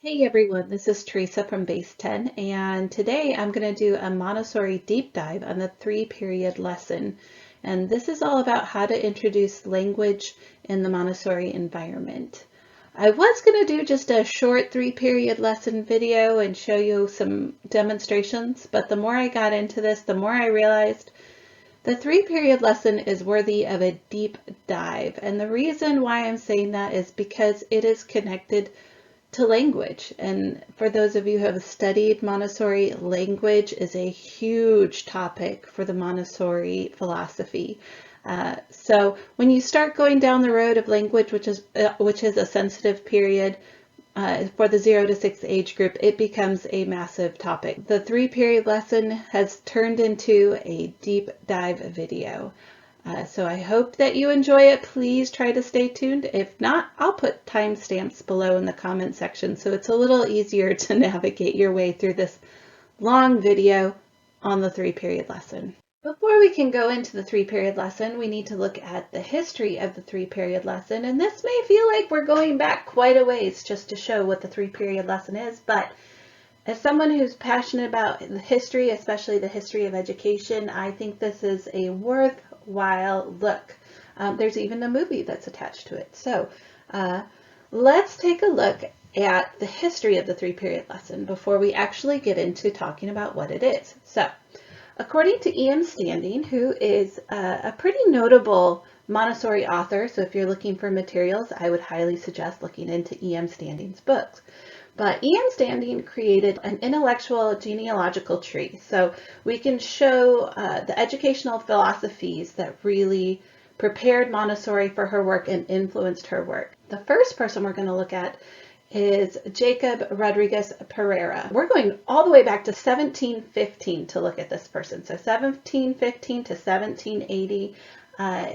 Hey everyone, this is Teresa from Base 10, and today I'm going to do a Montessori deep dive on the 3-period lesson. And this is all about how to introduce language in the Montessori environment. I was going to do just a short 3-period lesson video and show you some demonstrations, but the more I got into this, the more I realized the 3-period lesson is worthy of a deep dive. And the reason why I'm saying that is because it is connected to language. And for those of you who have studied Montessori, language is a huge topic for the Montessori philosophy. So when you start going down the road of language, which is a sensitive period for the 0 to 6 age group, it becomes a massive topic. The 3-period lesson has turned into a deep dive video. So I hope that you enjoy it. Please try to stay tuned. If not, I'll put timestamps below in the comment section so it's a little easier to navigate your way through this long video on the 3-period lesson. Before we can go into the 3-period lesson, we need to look at the history of the 3-period lesson. And this may feel like we're going back quite a ways just to show what the 3-period lesson is, but as someone who's passionate about the history, especially the history of education, I think this is a worthwhile look. There's even a movie that's attached to it. So let's take a look at the history of the 3-period lesson before we actually get into talking about what it is. So according to E.M. Standing, who is a pretty notable Montessori author, so if you're looking for materials, I would highly suggest looking into E.M. Standing's books. But E.M. Standing created an intellectual genealogical tree. So we can show the educational philosophies that really prepared Montessori for her work and influenced her work. The first person we're going to look at is Jacob Rodriguez Pereira. We're going all the way back to 1715 to look at this person. So 1715 to 1780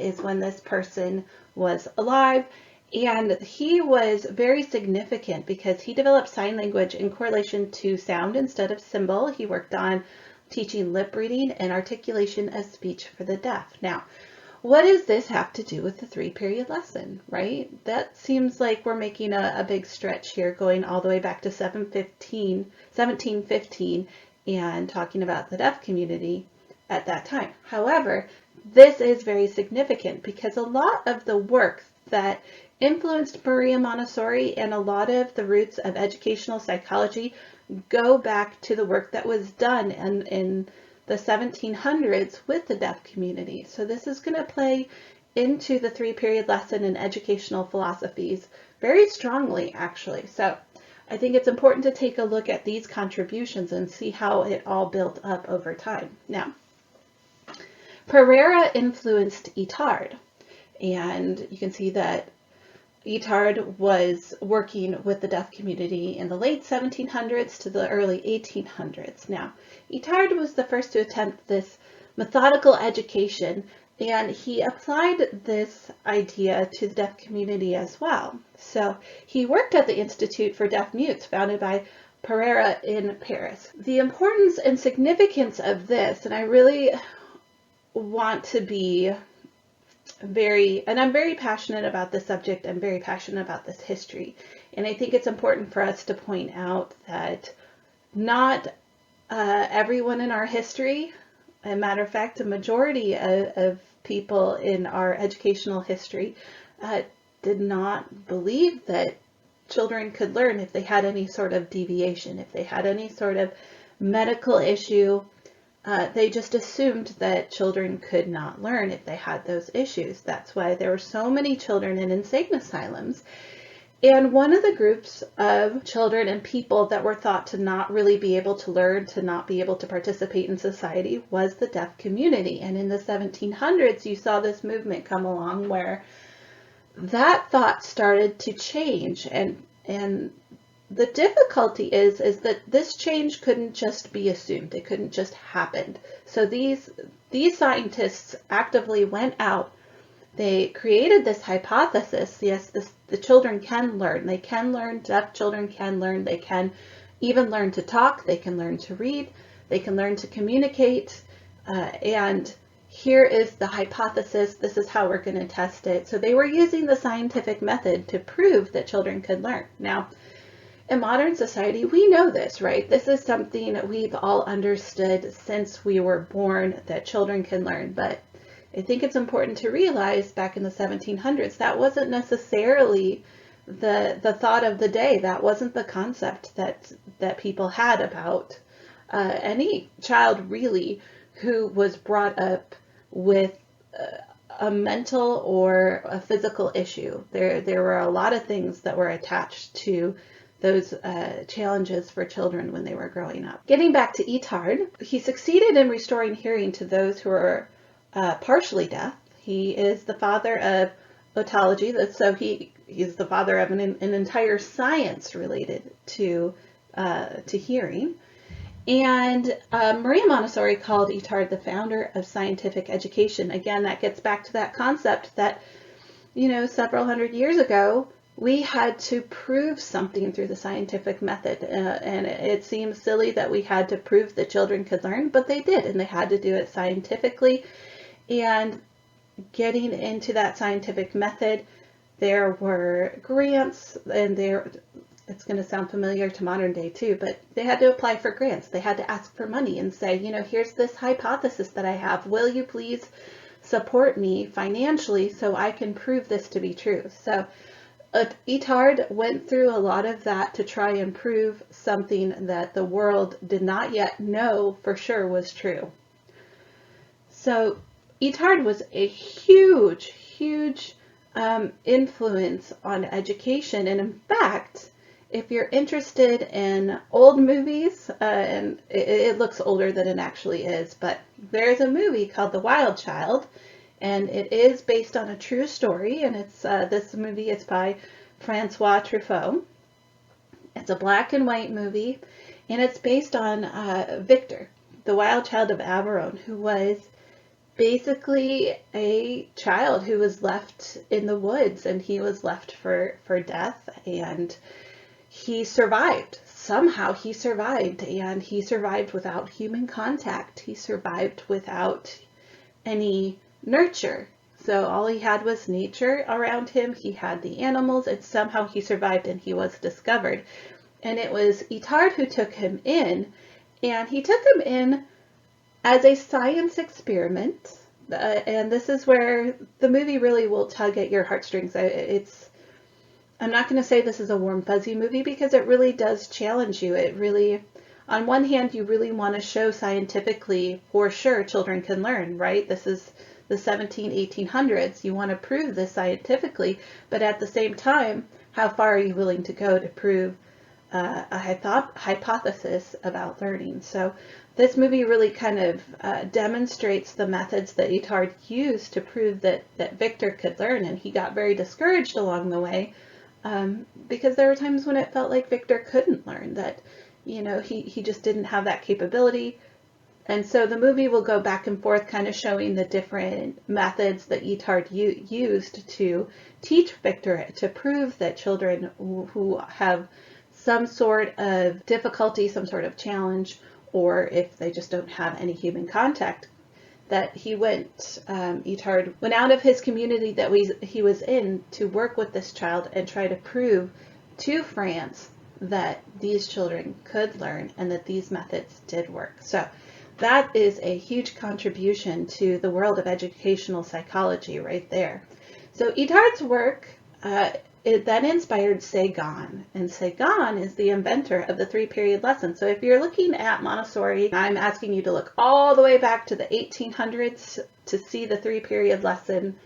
is when this person was alive. And he was very significant because he developed sign language in correlation to sound instead of symbol. He worked on teaching lip reading and articulation of speech for the deaf. Now, what does this have to do with the 3-period lesson, right? That seems like we're making a big stretch here, going all the way back to 1715 and talking about the deaf community at that time. However, this is very significant because a lot of the work that influenced Maria Montessori and a lot of the roots of educational psychology go back to the work that was done in the 1700s with the deaf community. So this is going to play into the 3-period lesson and educational philosophies very strongly, actually. So I think it's important to take a look at these contributions and see how it all built up over time. Now, Pereira influenced Itard, and you can see that Itard was working with the deaf community in the late 1700s to the early 1800s. Now, Itard was the first to attempt this methodical education, and he applied this idea to the deaf community as well. So he worked at the Institute for Deaf Mutes, founded by Pereira in Paris. The importance and significance of this, and I really want to be I'm very passionate about this subject. I'm very passionate about this history. And I think it's important for us to point out that not everyone in our history, as a matter of fact, a majority of people in our educational history did not believe that children could learn if they had any sort of deviation, if they had any sort of medical issue. They just assumed that children could not learn if they had those issues. That's why there were so many children in insane asylums. And one of the groups of children and people that were thought to not really be able to learn, to not be able to participate in society, was the deaf community. And in the 1700s, you saw this movement come along where that thought started to change. And the difficulty is that this change couldn't just be assumed. It couldn't just happen. So these scientists actively went out. They created this hypothesis. Yes, the children can learn. They can learn. Deaf children can learn. They can even learn to talk. They can learn to read. They can learn to communicate. And here is the hypothesis. This is how we're going to test it. So they were using the scientific method to prove that children could learn. Now, in modern society, we know this, right? This is something that we've all understood since we were born, that children can learn. But I think it's important to realize back in the 1700s, that wasn't necessarily the thought of the day. That wasn't the concept that people had about any child really who was brought up with a mental or a physical issue. There were a lot of things that were attached to those challenges for children when they were growing up. Getting back to Itard, he succeeded in restoring hearing to those who are partially deaf. He is the father of otology, so he's the father of an entire science related to hearing. And Maria Montessori called Itard the founder of scientific education. Again, that gets back to that concept that, several hundred years ago, we had to prove something through the scientific method. And it seems silly that we had to prove that children could learn, but they did, and they had to do it scientifically. And getting into that scientific method, there were grants, and it's going to sound familiar to modern day too, but they had to apply for grants. They had to ask for money and say, here's this hypothesis that I have. Will you please support me financially so I can prove this to be true? So Itard went through a lot of that to try and prove something that the world did not yet know for sure was true. So Itard was a huge influence on education. And in fact, if you're interested in old movies, and it looks older than it actually is, but there's a movie called The Wild Child, and it is based on a true story, and it's this movie is by Francois Truffaut. It's a black and white movie, and it's based on Victor, the wild child of Aveyron, who was basically a child who was left in the woods, and he was left for death, and he survived. Somehow he survived, and he survived without human contact. He survived without any nurture. So all he had was nature around him. He had the animals, and somehow he survived, and he was discovered. And it was Itard who took him in, and he took him in as a science experiment. And this is where the movie really will tug at your heartstrings. I'm not going to say this is a warm, fuzzy movie, because it really does challenge you. It really, on one hand, you really want to show scientifically, for sure, children can learn, right? This is the 1800s. You want to prove this scientifically, but at the same time, how far are you willing to go to prove a hypothesis about learning? So this movie really kind of demonstrates the methods that Itard used to prove that Victor could learn, and he got very discouraged along the way. Because there were times when it felt like Victor couldn't learn, that, he just didn't have that capability. And so the movie will go back and forth kind of showing the different methods that Itard used to teach Victor, to prove that children who have some sort of difficulty, some sort of challenge, or if they just don't have any human contact, that Itard went out of his community that he was in to work with this child and try to prove to France that these children could learn and that these methods did work. So that is a huge contribution to the world of educational psychology right there. So Itard's work, it then inspired Séguin, and Séguin is the inventor of the 3-period lesson. So if you're looking at Montessori, I'm asking you to look all the way back to the 1800s to see the 3-period lesson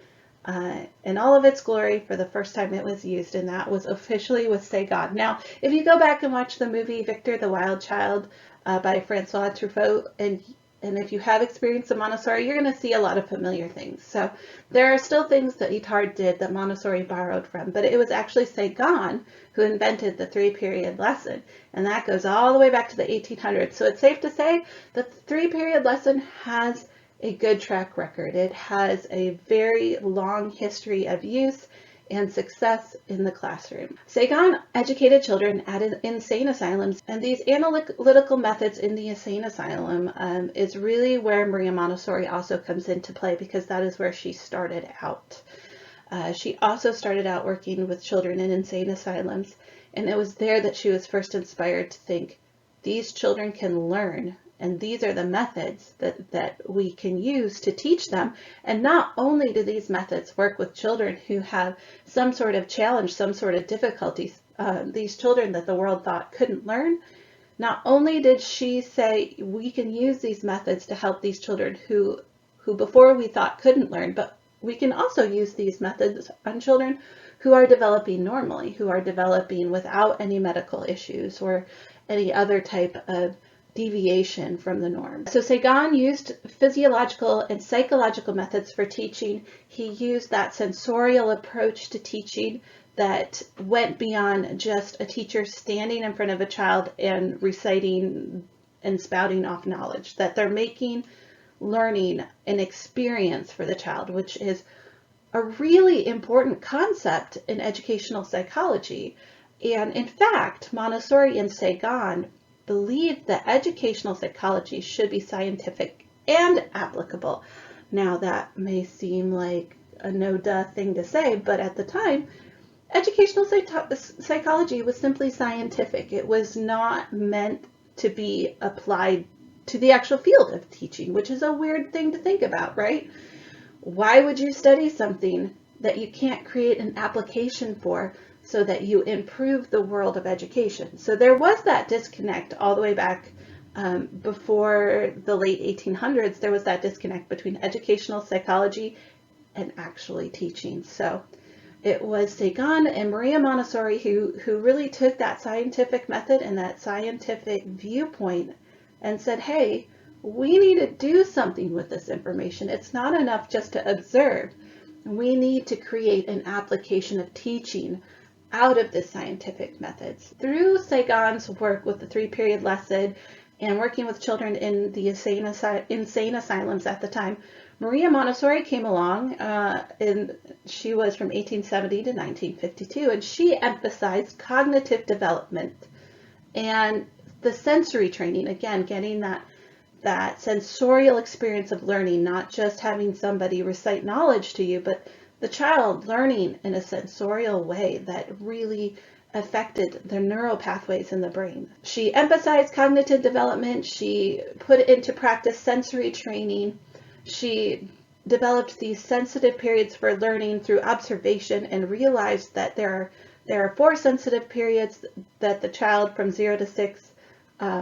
in all of its glory for the first time it was used, and that was officially with Séguin. Now, if you go back and watch the movie Victor the Wild Child by Francois Truffaut, and if you have experience in Montessori, you're going to see a lot of familiar things. So there are still things that Itard did that Montessori borrowed from, but it was actually Séguin who invented the 3-period lesson, and that goes all the way back to the 1800s. So it's safe to say that the 3-period lesson has a good track record. It has a very long history of use and success in the classroom. Séguin educated children at insane asylums, and these analytical methods in the insane asylum is really where Maria Montessori also comes into play, because that is where she started out. She also started out working with children in insane asylums, And it was there that she was first inspired to think, these children can learn, and these are the methods that we can use to teach them. And not only do these methods work with children who have some sort of challenge, some sort of difficulties, these children that the world thought couldn't learn, not only did she say we can use these methods to help these children who before we thought couldn't learn, but we can also use these methods on children who are developing normally, who are developing without any medical issues or any other type of deviation from the norm. So Sagan used physiological and psychological methods for teaching. He used that sensorial approach to teaching that went beyond just a teacher standing in front of a child and reciting and spouting off knowledge, that they're making learning an experience for the child, which is a really important concept in educational psychology. And in fact, Montessori and Sagan believed that educational psychology should be scientific and applicable. Now that may seem like a no-duh thing to say, but at the time, educational psychology was simply scientific. It was not meant to be applied to the actual field of teaching, which is a weird thing to think about, right? Why would you study something that you can't create an application for so that you improve the world of education? So there was that disconnect all the way back before the late 1800s. There was that disconnect between educational psychology and actually teaching. So it was Sagan and Maria Montessori who really took that scientific method and that scientific viewpoint and said, hey, we need to do something with this information. It's not enough just to observe. We need to create an application of teaching out of the scientific methods. Through Sagan's work with the 3-period lesson and working with children in the insane asylums at the time, Maria Montessori came along, and she was from 1870 to 1952, and she emphasized cognitive development and the sensory training, again, getting that sensorial experience of learning, not just having somebody recite knowledge to you, but the child learning in a sensorial way that really affected the neural pathways in the brain. She emphasized cognitive development. She put into practice sensory training. She developed these sensitive periods for learning through observation and realized that there are 4 sensitive periods that the child from 0 to 6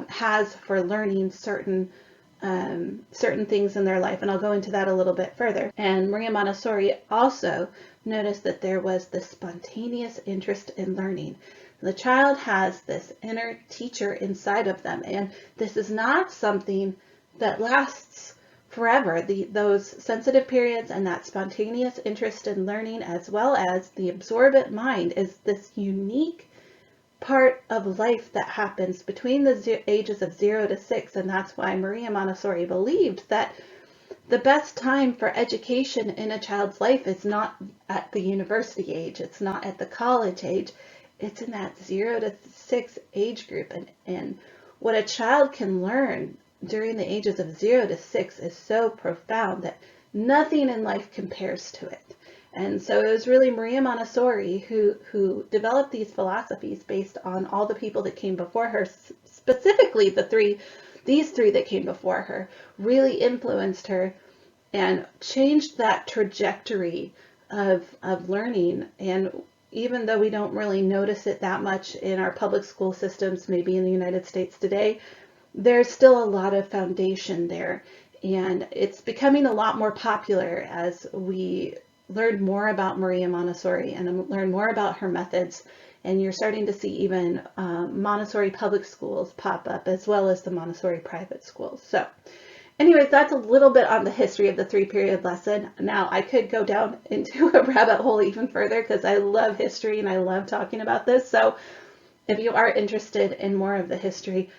has for learning certain things in their life, and I'll go into that a little bit further. And Maria Montessori also noticed that there was this spontaneous interest in learning. The child has this inner teacher inside of them, and this is not something that lasts forever. Those sensitive periods and that spontaneous interest in learning, as well as the absorbent mind, is this unique part of life that happens between the ages of 0 to 6, and that's why Maria Montessori believed that the best time for education in a child's life is not at the university age, it's not at the college age, it's in that 0 to 6 age group. And what a child can learn during the ages of 0 to 6 is so profound that nothing in life compares to it. And so it was really Maria Montessori who developed these philosophies based on all the people that came before her, specifically these three that came before her, really influenced her and changed that trajectory of learning. And even though we don't really notice it that much in our public school systems, maybe in the United States today, there's still a lot of foundation there. And it's becoming a lot more popular as we learn more about Maria Montessori and learn more about her methods. And you're starting to see even Montessori public schools pop up, as well as the Montessori private schools. So anyways, that's a little bit on the history of the 3-period lesson. Now I could go down into a rabbit hole even further because I love history and I love talking about this. So if you are interested in more of the history,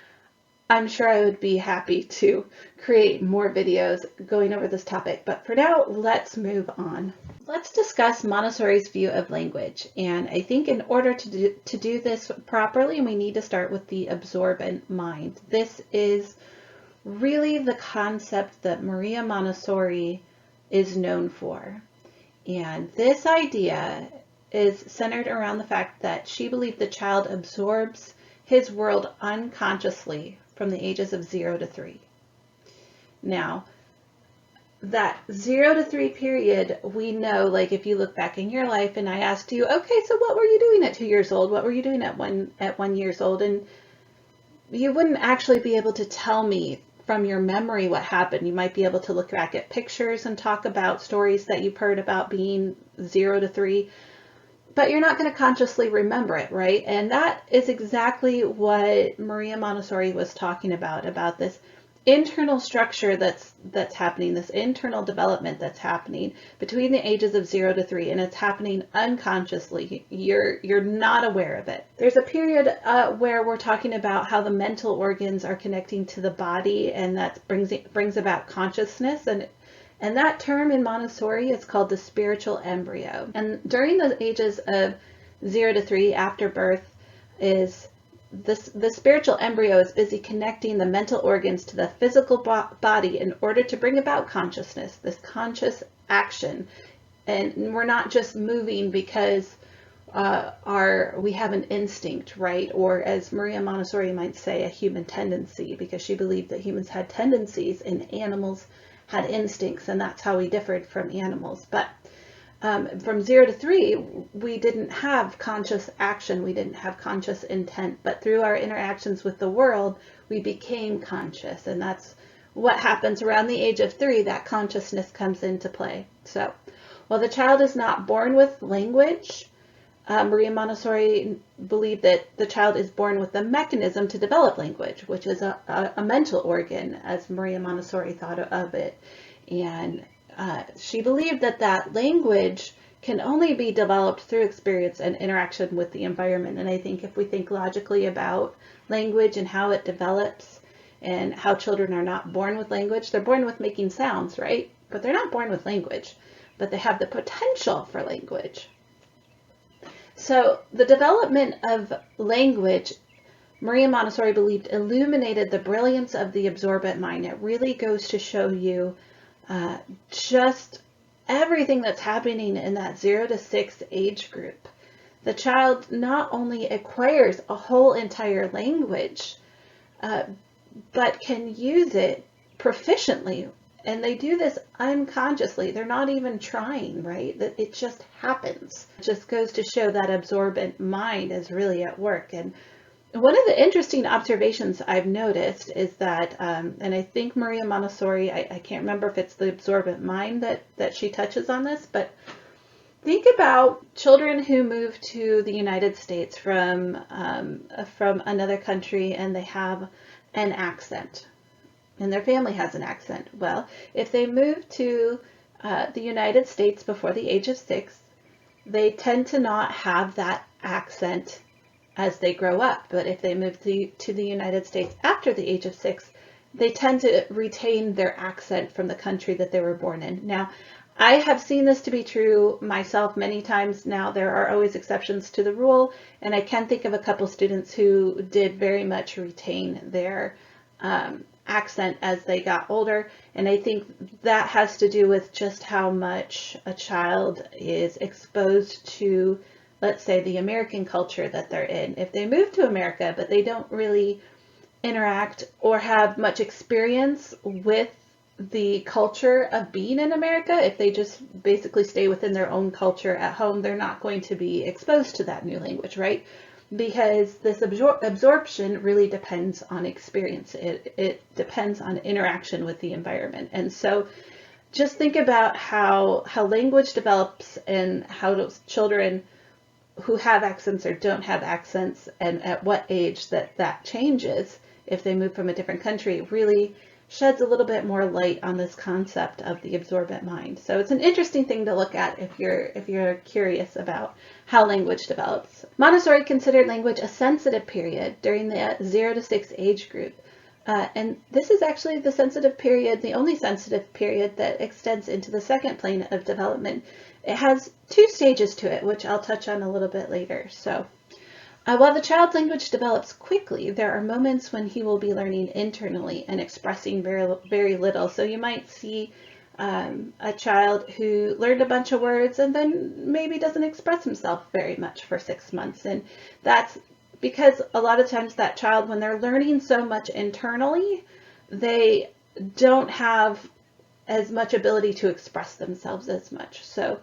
I'm sure I would be happy to create more videos going over this topic. But for now, let's move on. Let's discuss Montessori's view of language. And I think in order to do this properly, we need to start with the absorbent mind. This is really the concept that Maria Montessori is known for. And this idea is centered around the fact that she believed the child absorbs his world unconsciously from the ages of 0 to 3. Now, that 0 to 3 period, we know, like if you look back in your life and I asked you, okay, so what were you doing at 2 years old? What were you doing at 1 years old? And you wouldn't actually be able to tell me from your memory what happened. You might be able to look back at pictures and talk about stories that you've heard about being 0 to 3, but you're not going to consciously remember it, right? And that is exactly what Maria Montessori was talking about this internal structure that's happening, this internal development that's happening between the ages of 0 to 3, and it's happening unconsciously. You're not aware of it. There's a period where we're talking about how the mental organs are connecting to the body, and that brings about consciousness, and that term in Montessori is called the spiritual embryo. And during the ages of 0 to 3, after birth, the spiritual embryo is busy connecting the mental organs to the physical body in order to bring about consciousness, this conscious action. And we're not just moving because we have an instinct, right? Or as Maria Montessori might say, a human tendency, because she believed that humans had tendencies and animals had instincts, and that's how we differed from animals. But from 0 to 3, we didn't have conscious action, we didn't have conscious intent, but through our interactions with the world, we became conscious, and that's what happens around the age of 3, that consciousness comes into play. So, while the child is not born with language, Maria Montessori believed that the child is born with the mechanism to develop language, which is a mental organ, as Maria Montessori thought of it. And she believed that language can only be developed through experience and interaction with the environment. And I think if we think logically about language and how it develops and how children are not born with language, they're born with making sounds, right? But they're not born with language, but they have the potential for language. So the development of language, Maria Montessori believed, illuminated the brilliance of the absorbent mind. It really goes to show you just everything that's happening in that 0 to 6 age group. The child not only acquires a whole entire language, but can use it proficiently. And they do this unconsciously. They're not even trying, right? That it just happens. It just goes to show that absorbent mind is really at work. And one of the interesting observations I've noticed is that, and I think Maria Montessori, I can't remember if it's the absorbent mind that she touches on this, but think about children who move to the United States from another country, and they have an accent, and their family has an accent. Well, if they move to the United States before the age of 6, they tend to not have that accent as they grow up. But if they move to the United States after the age of 6, they tend to retain their accent from the country that they were born in. Now, I have seen this to be true myself many times. Now, there are always exceptions to the rule, and I can think of a couple students who did very much retain their accent as they got older. And I think that has to do with just how much a child is exposed to, let's say, the American culture that they're in. If they move to America, but they don't really interact or have much experience with the culture of being in America, if they just basically stay within their own culture at home, they're not going to be exposed to that new language, right? Because this absorption really depends on experience. It depends on interaction with the environment. And so just think about how language develops and how those children who have accents or don't have accents, and at what age that changes if they move from a different country, really sheds a little bit more light on this concept of the absorbent mind. So it's an interesting thing to look at if you're curious about how language develops. Montessori considered language a sensitive period during the 0 to 6 age group. And this is actually the sensitive period, the only sensitive period that extends into the second plane of development. It has 2 stages to it, which I'll touch on a little bit later. So while the child's language develops quickly, there are moments when he will be learning internally and expressing very, very little. So you might see a child who learned a bunch of words and then maybe doesn't express himself very much for 6 months. And that's because a lot of times that child, when they're learning so much internally, they don't have as much ability to express themselves as much. So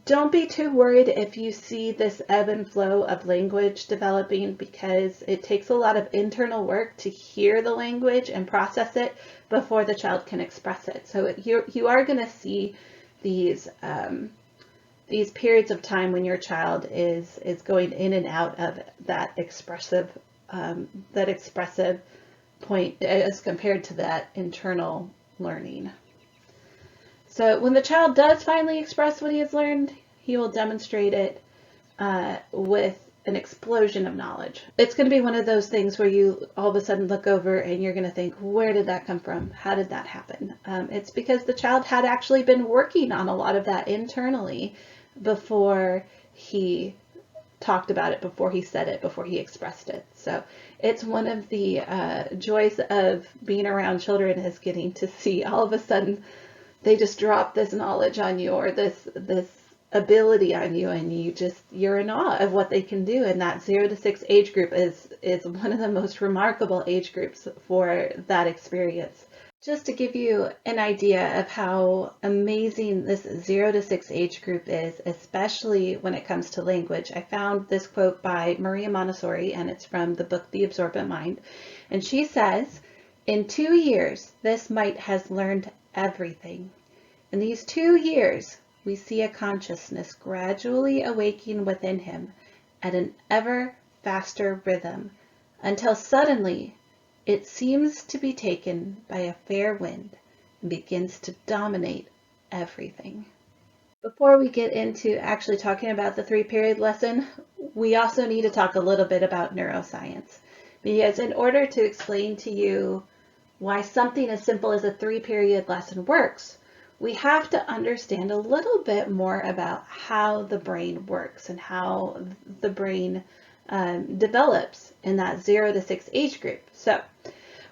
don't be too worried if you see this ebb and flow of language developing, because it takes a lot of internal work to hear the language and process it before the child can express it. So you are going to see these periods of time when your child is going in and out of that expressive point as compared to that internal learning. So when the child does finally express what he has learned, he will demonstrate it with an explosion of knowledge. It's going to be one of those things where you all of a sudden look over and you're going to think, where did that come from? How did that happen? It's because the child had actually been working on a lot of that internally before he talked about it, before he said it, before he expressed it. So it's one of the joys of being around children, is getting to see all of a sudden they just drop this knowledge on you, or this ability on you, and you're in awe of what they can do. And that 0 to 6 age group is one of the most remarkable age groups for that experience. Just to give you an idea of how amazing this 0 to 6 age group is, especially when it comes to language, I found this quote by Maria Montessori, and it's from the book The Absorbent Mind. And she says, "In 2 years, this mite has learned everything. In these 2 years, we see a consciousness gradually awaking within him at an ever faster rhythm, until suddenly it seems to be taken by a fair wind and begins to dominate everything." Before we get into actually talking about the 3-period lesson, we also need to talk a little bit about neuroscience, because in order to explain to you why something as simple as a 3-period lesson works, we have to understand a little bit more about how the brain works and how the brain develops in that 0 to 6 age group. So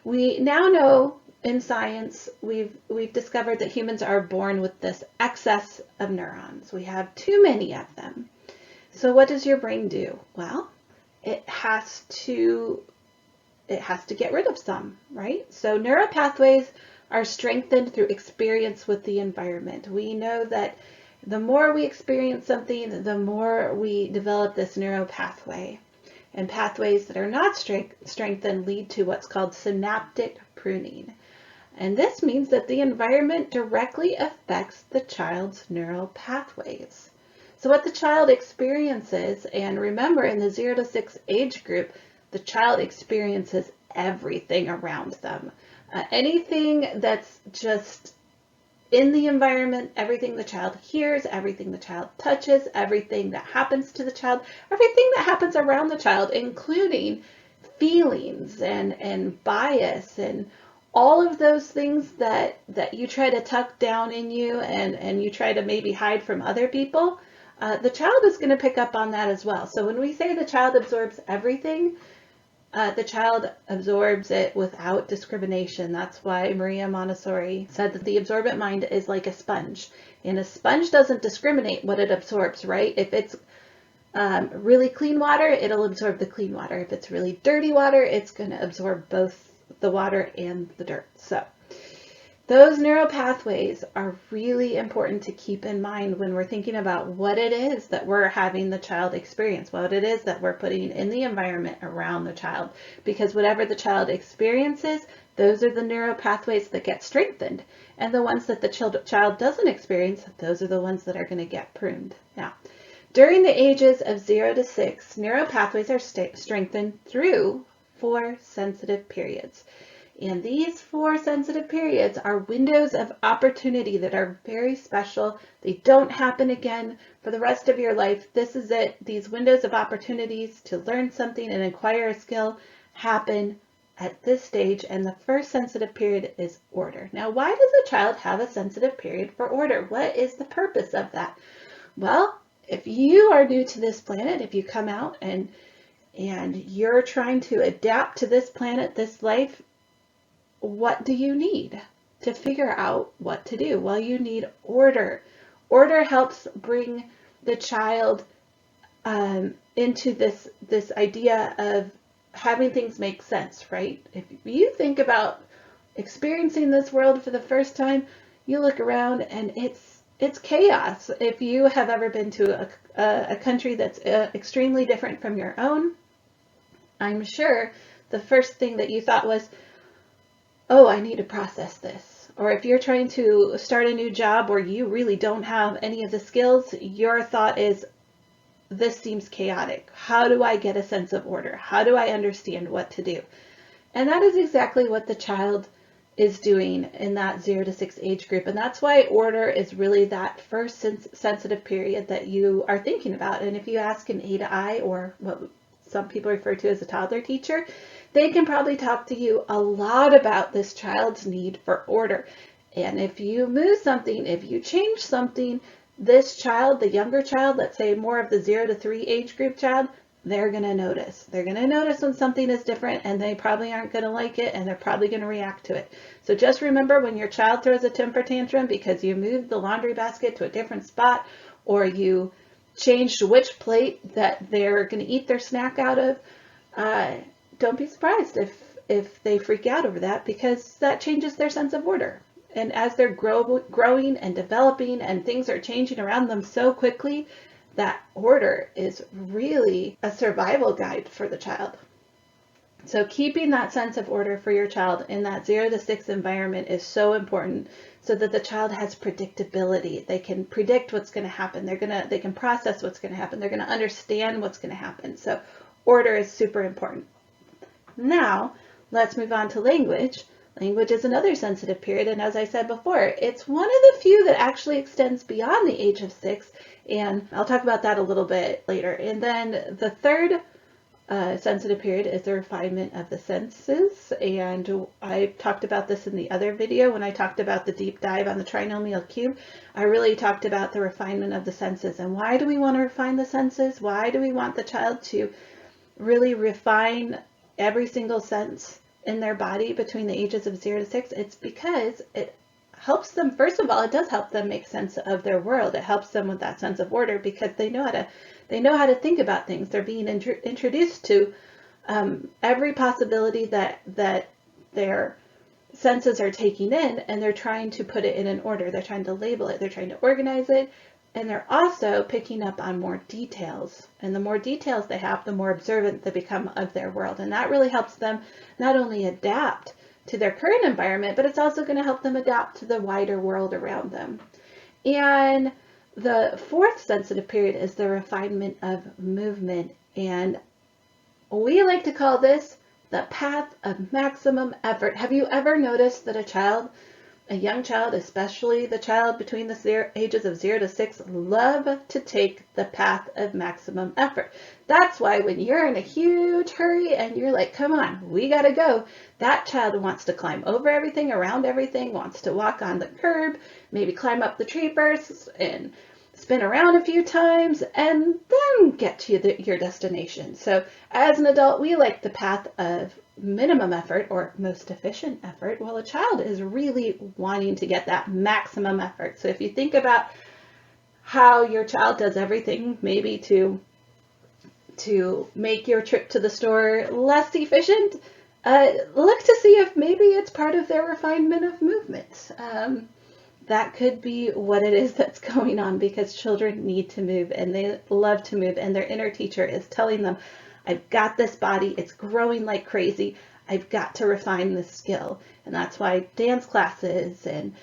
we now know in science, we've discovered that humans are born with this excess of neurons. We have too many of them. So what does your brain do? Well, it has to get rid of some, right? So neural pathways are strengthened through experience with the environment. We know that the more we experience something, the more we develop this neural pathway. And pathways that are not strengthened lead to what's called synaptic pruning. And this means that the environment directly affects the child's neural pathways. So what the child experiences, and remember in the 0 to 6 age group, the child experiences everything around them. Anything that's just in the environment, everything the child hears, everything the child touches, everything that happens to the child, everything that happens around the child, including feelings and bias and all of those things that you try to tuck down in you and you try to maybe hide from other people, the child is going to pick up on that as well. So when we say the child absorbs everything, the child absorbs it without discrimination. That's why Maria Montessori said that the absorbent mind is like a sponge. And a sponge doesn't discriminate what it absorbs, right? If it's really clean water, it'll absorb the clean water. If it's really dirty water, it's going to absorb both the water and the dirt. So those neural pathways are really important to keep in mind when we're thinking about what it is that we're having the child experience, what it is that we're putting in the environment around the child. Because whatever the child experiences, those are the neural pathways that get strengthened. And the ones that the child doesn't experience, those are the ones that are going to get pruned. Now, during the ages of 0 to 6, neural pathways are strengthened through 4 sensitive periods. And these 4 sensitive periods are windows of opportunity that are very special. They don't happen again for the rest of your life. This is it. These windows of opportunities to learn something and acquire a skill happen at this stage. And the first sensitive period is order. Now, why does a child have a sensitive period for order? What is the purpose of that? Well, if you are new to this planet, if you come out and you're trying to adapt to this planet, this life, what do you need to figure out what to do? Well, you need order. Order helps bring the child into this idea of having things make sense, right? If you think about experiencing this world for the first time, you look around and it's chaos. If you have ever been to a country that's extremely different from your own, I'm sure the first thing that you thought was, oh, I need to process this. Or if you're trying to start a new job where you really don't have any of the skills, your thought is, this seems chaotic. How do I get a sense of order? How do I understand what to do? And that is exactly what the child is doing in that 0 to 6 age group. And that's why order is really that first sensitive period that you are thinking about. And if you ask an A to I, or what some people refer to as a toddler teacher, they can probably talk to you a lot about this child's need for order. And if you move something, if you change something, this child, the younger child, let's say more of the 0 to 3 age group child, they're going to notice. They're going to notice when something is different, and they probably aren't going to like it, and they're probably going to react to it. So just remember, when your child throws a temper tantrum because you moved the laundry basket to a different spot, or you changed which plate that they're going to eat their snack out of, don't be surprised if they freak out over that, because that changes their sense of order. And as they're growing and developing and things are changing around them so quickly, that order is really a survival guide for the child. So keeping that sense of order for your child in that 0 to 6 environment is so important, so that the child has predictability. They can predict what's going to happen. They can process what's going to happen. They're going to understand what's going to happen. So order is super important. Now, let's move on to language. Language is another sensitive period, and as I said before, it's one of the few that actually extends beyond the age of 6, and I'll talk about that a little bit later. And then the third sensitive period is the refinement of the senses, and I talked about this in the other video when I talked about the deep dive on the trinomial cube. I really talked about the refinement of the senses, and why do we want to refine the senses? Why do we want the child to really refine every single sense in their body between the ages of 0 to 6? It's because it helps them, first of all, it does help them make sense of their world. It helps them with that sense of order, because they know how to think about things. They're being introduced to every possibility that their senses are taking in, and they're trying to put it in an order. They're trying to label it. They're trying to organize it. And they're also picking up on more details. And the more details they have, the more observant they become of their world. And that really helps them not only adapt to their current environment, but it's also going to help them adapt to the wider world around them. And the fourth sensitive period is the refinement of movement. And we like to call this the path of maximum effort. Have you ever noticed that a young child, especially the child between the ages of 0 to 6, love to take the path of maximum effort? That's why when you're in a huge hurry and you're like, come on, we gotta go, that child wants to climb over everything, around everything, wants to walk on the curb, maybe climb up the tree bursts and spin around a few times, and then get to your destination. So as an adult, we like the path of minimum effort, or most efficient effort, while a child is really wanting to get that maximum effort. So if you think about how your child does everything, maybe to make your trip to the store less efficient, look to see if maybe it's part of their refinement of movement. That could be what it is that's going on, because children need to move and they love to move, and their inner teacher is telling them, I've got this body, it's growing like crazy, I've got to refine this skill. And that's why dance classes and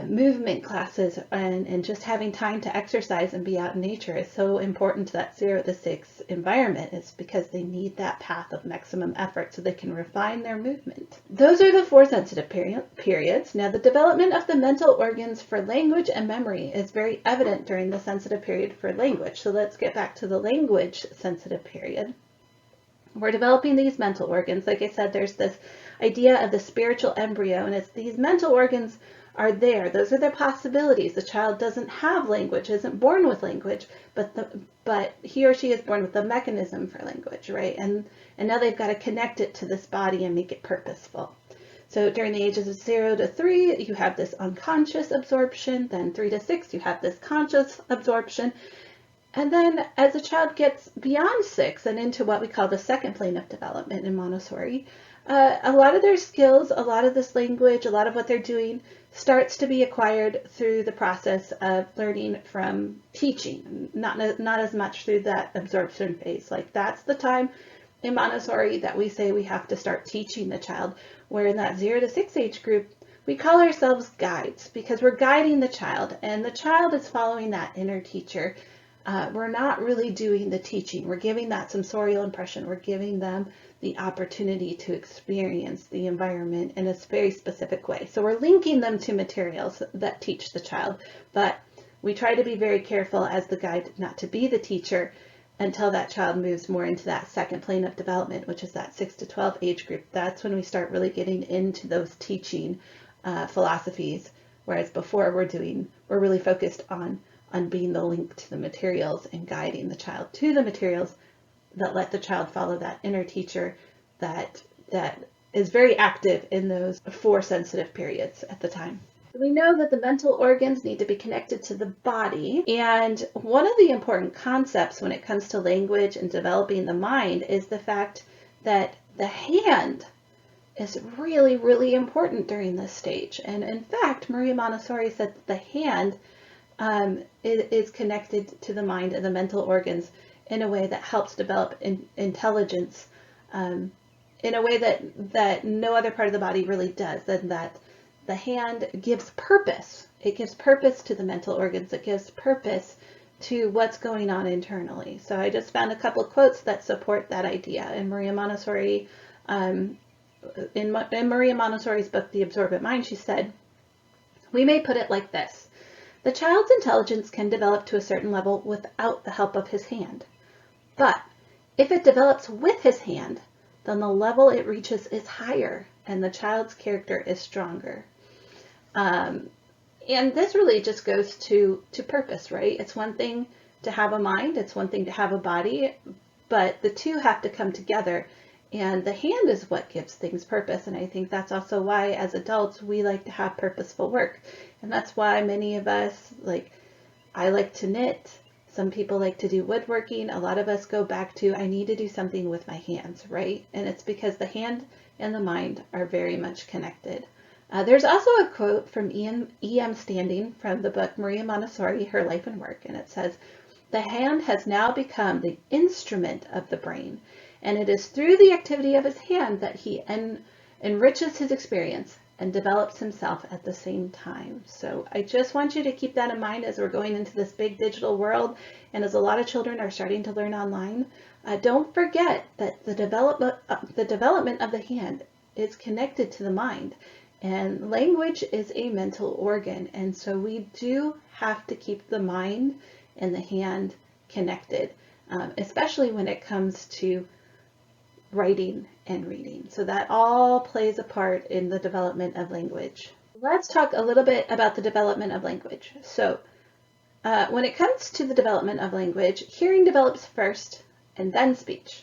movement classes and just having time to exercise and be out in nature is so important to that 0 to 6 environment. It's because they need that path of maximum effort so they can refine their movement. Those are the 4 sensitive periods. Now, the development of the mental organs for language and memory is very evident during the sensitive period for language. So let's get back to the language sensitive period. We're developing these mental organs. Like I said, there's this idea of the spiritual embryo, and it's these mental organs are there. Those are the possibilities. The child doesn't have language, isn't born with language, but he or she is born with the mechanism for language, right? And now they've got to connect it to this body and make it purposeful. So during the ages of 0 to 3, you have this unconscious absorption. Then 3 to 6, you have this conscious absorption. And then as the child gets beyond 6 and into what we call the second plane of development in Montessori, a lot of their skills, a lot of this language, a lot of what they're doing starts to be acquired through the process of learning from teaching, not as much through that absorption phase. Like that's the time in Montessori that we say we have to start teaching the child, where in that 0 to 6 age group, we call ourselves guides because we're guiding the child and the child is following that inner teacher. We're not really doing the teaching. We're giving that sensorial impression. We're giving them the opportunity to experience the environment in a very specific way. So we're linking them to materials that teach the child, but we try to be very careful as the guide not to be the teacher until that child moves more into that second plane of development, which is that 6 to 12 age group. That's when we start really getting into those teaching philosophies, whereas before we're really focused on being the link to the materials and guiding the child to the materials that let the child follow that inner teacher that is very active in those 4 sensitive periods at the time. We know that the mental organs need to be connected to the body, and one of the important concepts when it comes to language and developing the mind is the fact that the hand is really, really important during this stage. And in fact, Maria Montessori said that the hand is connected to the mind and the mental organs in a way that helps develop intelligence in a way that no other part of the body really does, and that the hand gives purpose. It gives purpose to the mental organs. It gives purpose to what's going on internally. So I just found a couple of quotes that support that idea. In Maria Montessori, in Maria Montessori's book, The Absorbent Mind, she said, "We may put it like this. The child's intelligence can develop to a certain level without the help of his hand. But if it develops with his hand, then the level it reaches is higher and the child's character is stronger." And this really just goes to purpose, right? It's one thing to have a mind, it's one thing to have a body, but the two have to come together. And the hand is what gives things purpose. And I think that's also why as adults, we like to have purposeful work. And that's why many of us, I like to knit. Some people like to do woodworking. A lot of us go back to, I need to do something with my hands, right? And it's because the hand and the mind are very much connected. There's also a quote from E.M. Standing from the book Maria Montessori, Her Life and Work. And it says, "The hand has now become the instrument of the brain. And it is through the activity of his hand that he enriches his experience and develops himself at the same time." So I just want you to keep that in mind as we're going into this big digital world. And as a lot of children are starting to learn online, don't forget that the development of the hand is connected to the mind. And language is a mental organ. And so we do have to keep the mind and the hand connected, especially when it comes to writing and reading. So that all plays a part in the development of language. Let's talk a little bit about the development of language. So when it comes to the development of language, hearing develops first and then speech.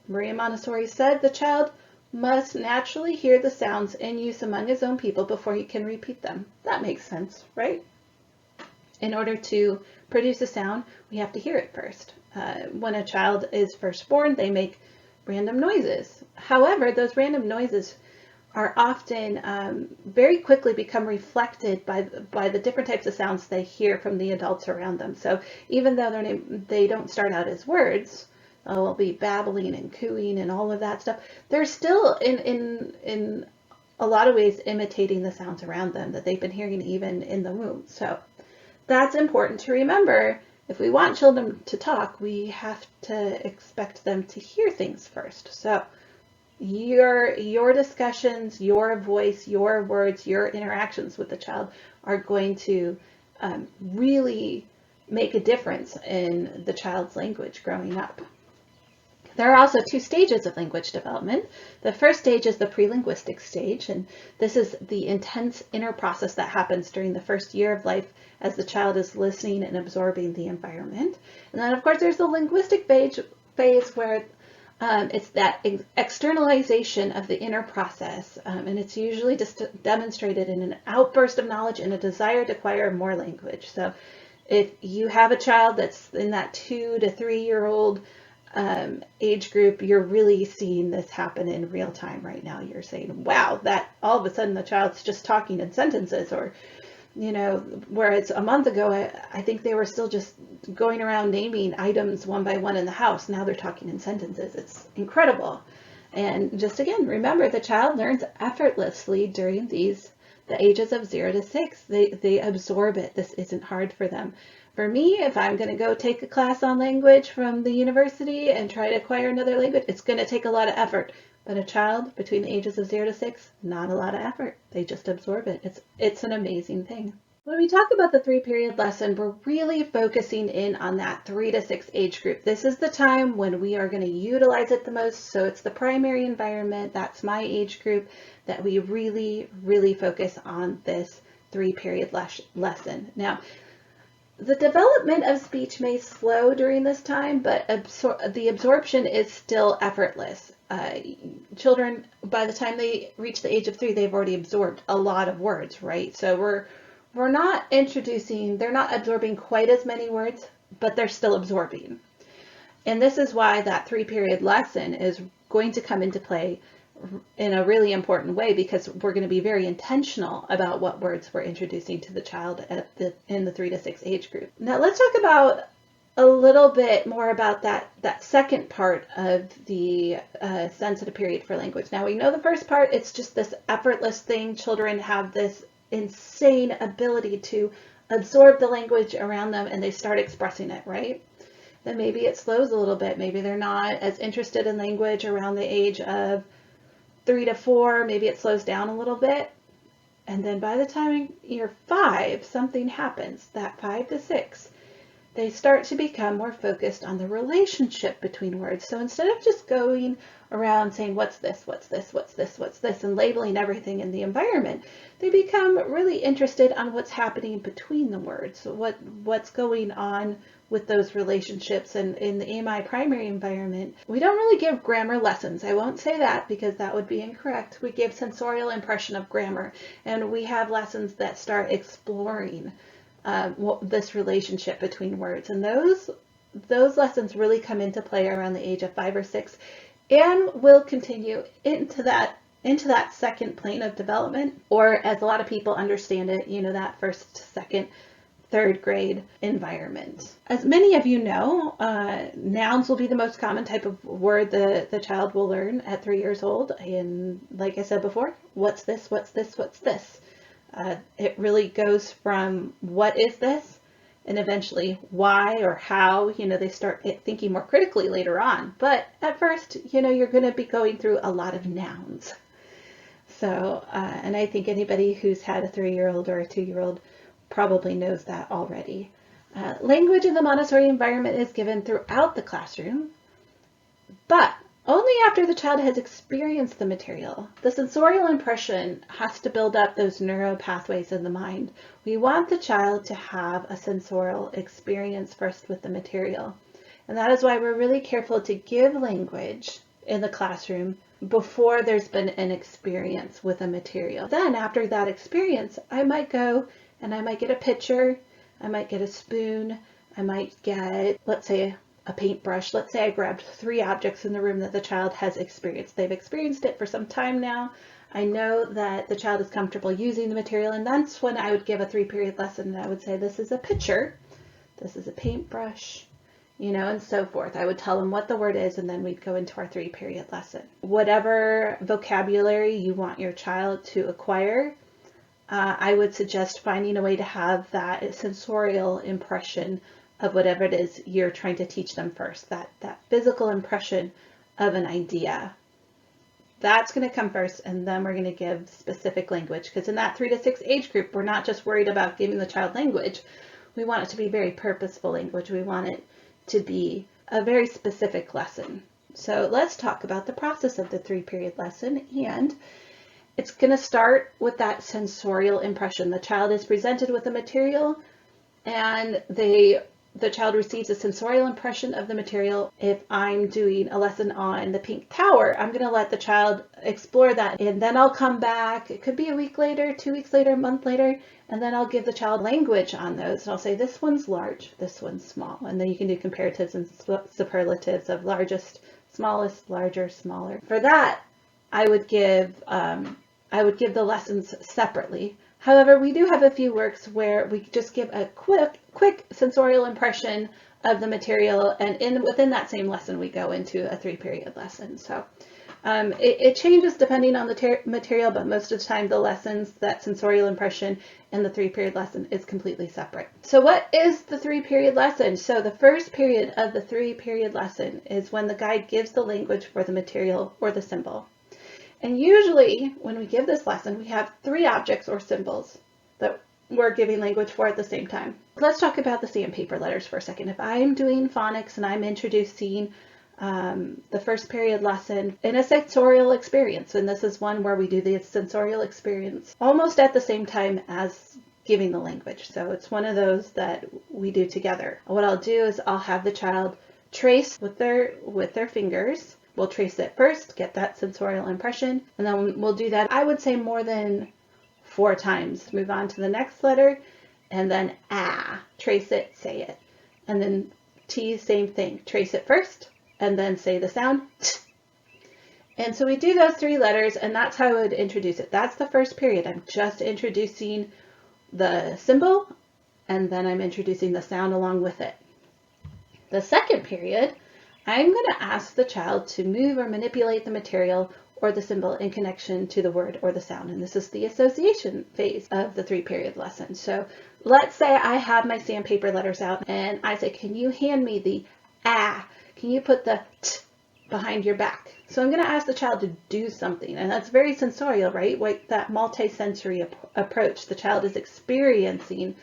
Maria Montessori said the child must naturally hear the sounds in use among his own people before he can repeat them. That makes sense, right? In order to produce a sound, we have to hear it first. When a child is first born, they make random noises. However, those random noises are often very quickly become reflected by the different types of sounds they hear from the adults around them. So even though they don't start out as words, they'll be babbling and cooing and all of that stuff, they're still in a lot of ways imitating the sounds around them that they've been hearing even in the womb. So that's important to remember. If we want children to talk, we have to expect them to hear things first. So your discussions, your voice, your words, your interactions with the child are going to really make a difference in the child's language growing up. There are also 2 stages of language development. The first stage is the pre-linguistic stage, and this is the intense inner process that happens during the first year of life as the child is listening and absorbing the environment. And then, of course, there's the linguistic phase where It's that externalization of the inner process, and it's usually just demonstrated in an outburst of knowledge and a desire to acquire more language. So if you have a child that's in that 2 to 3 year old age group, you're really seeing this happen in real time right now. You're saying, wow, that all of a sudden the child's just talking in sentences, or whereas a month ago, I think they were still just going around naming items one by one in the house. Now they're talking in sentences. It's incredible. And just again, remember, the child learns effortlessly during the ages of 0 to 6. They absorb it. This isn't hard for them. For me, if I'm going to go take a class on language from the university and try to acquire another language, it's going to take a lot of effort. But a child between the ages of 0 to 6, not a lot of effort. They just absorb it. It's an amazing thing. When we talk about the 3-period lesson, we're really focusing in on that 3 to 6 age group. This is the time when we are going to utilize it the most. So it's the primary environment, that's my age group, that we really, really focus on this 3-period lesson. Now, the development of speech may slow during this time, but the absorption is still effortless. Children, by the time they reach the age of 3, they've already absorbed a lot of words, right? So we're not they're not absorbing quite as many words, but they're still absorbing. And this is why that 3-period lesson is going to come into play in a really important way, because we're going to be very intentional about what words we're introducing to the child in the 3 to 6 age group. Now let's talk about a little bit more about that second part of the sensitive period for language. Now we know the first part, it's just this effortless thing. Children have this insane ability to absorb the language around them and they start expressing it, right? Then maybe it slows a little bit. Maybe they're not as interested in language around the age of 3 to 4. Maybe it slows down a little bit. And then by the time you're 5, something happens. That 5 to 6, they start to become more focused on the relationship between words. So instead of just going around saying, what's this, what's this, what's this, what's this, and labeling everything in the environment, they become really interested on what's happening between the words, what's going on with those relationships. And in the AMI primary environment, we don't really give grammar lessons. I won't say that because that would be incorrect. We give sensorial impression of grammar, and we have lessons that start exploring this relationship between words. And those lessons really come into play around the age of 5 or 6 and will continue into that second plane of development, or as a lot of people understand it, that first, second, third grade environment. As many of you know, nouns will be the most common type of word the child will learn at 3 years old. And like I said before, what's this, what's this, what's this? It really goes from what is this, and eventually why or how. They start thinking more critically later on. But at first, you're going to be going through a lot of nouns. So, and I think anybody who's had a 3-year-old or a 2-year-old probably knows that already. Language in the Montessori environment is given throughout the classroom, but only after the child has experienced the material. The sensorial impression has to build up those neural pathways in the mind. We want the child to have a sensorial experience first with the material. And that is why we're really careful to give language in the classroom before there's been an experience with a material. Then after that experience, I might go and I might get a pitcher, I might get a spoon, I might get, let's say, a paintbrush. Let's say I grabbed 3 objects in the room that the child has experienced. They've experienced it for some time now. I know that the child is comfortable using the material, and that's when I would give a 3-period lesson, and I would say, this is a pitcher, this is a paintbrush, and so forth. I would tell them what the word is, and then we'd go into our 3-period lesson. Whatever vocabulary you want your child to acquire, I would suggest finding a way to have that sensorial impression of whatever it is you're trying to teach them first, that physical impression of an idea. That's going to come first, and then we're going to give specific language, because in that 3 to 6 age group, we're not just worried about giving the child language. We want it to be very purposeful language. We want it to be a very specific lesson. So let's talk about the process of the 3-period lesson, and it's going to start with that sensorial impression. The child is presented with the material, and they the child receives a sensorial impression of the material. If I'm doing a lesson on the pink tower, I'm going to let the child explore that, and then I'll come back. It could be a week later, 2 weeks later, a month later, and then I'll give the child language on those. And I'll say, this one's large, this one's small. And then you can do comparatives and superlatives of largest, smallest, larger, smaller. For that, I would give the lessons separately. However, we do have a few works where we just give a quick sensorial impression of the material, and within that same lesson we go into a 3-period lesson. So it changes depending on the material, but most of the time the lessons, that sensorial impression in the 3-period lesson is completely separate. So what is the 3-period lesson? So the first period of the 3-period lesson is when the guide gives the language for the material or the symbol. And usually when we give this lesson, we have 3 objects or symbols that we're giving language for at the same time. Let's talk about the sandpaper letters for a second. If I'm doing phonics and I'm introducing the first period lesson in a sensorial experience, and this is one where we do the sensorial experience almost at the same time as giving the language. So it's one of those that we do together. What I'll do is I'll have the child trace with their fingers. We'll trace it first, get that sensorial impression, and then we'll do that, I would say, more than 4 times. Move on to the next letter, and then trace it, say it. And then T, same thing. Trace it first, and then say the sound T. And so we do those 3 letters, and that's how I would introduce it. That's the first period. I'm just introducing the symbol, and then I'm introducing the sound along with it. The second period, I'm going to ask the child to move or manipulate the material or the symbol in connection to the word or the sound. And this is the association phase of the 3-period lesson. So let's say I have my sandpaper letters out and I say, can you hand me the Can you put the T behind your back? So I'm going to ask the child to do something. And that's very sensorial, right? Like that multi-sensory approach. The child is experiencing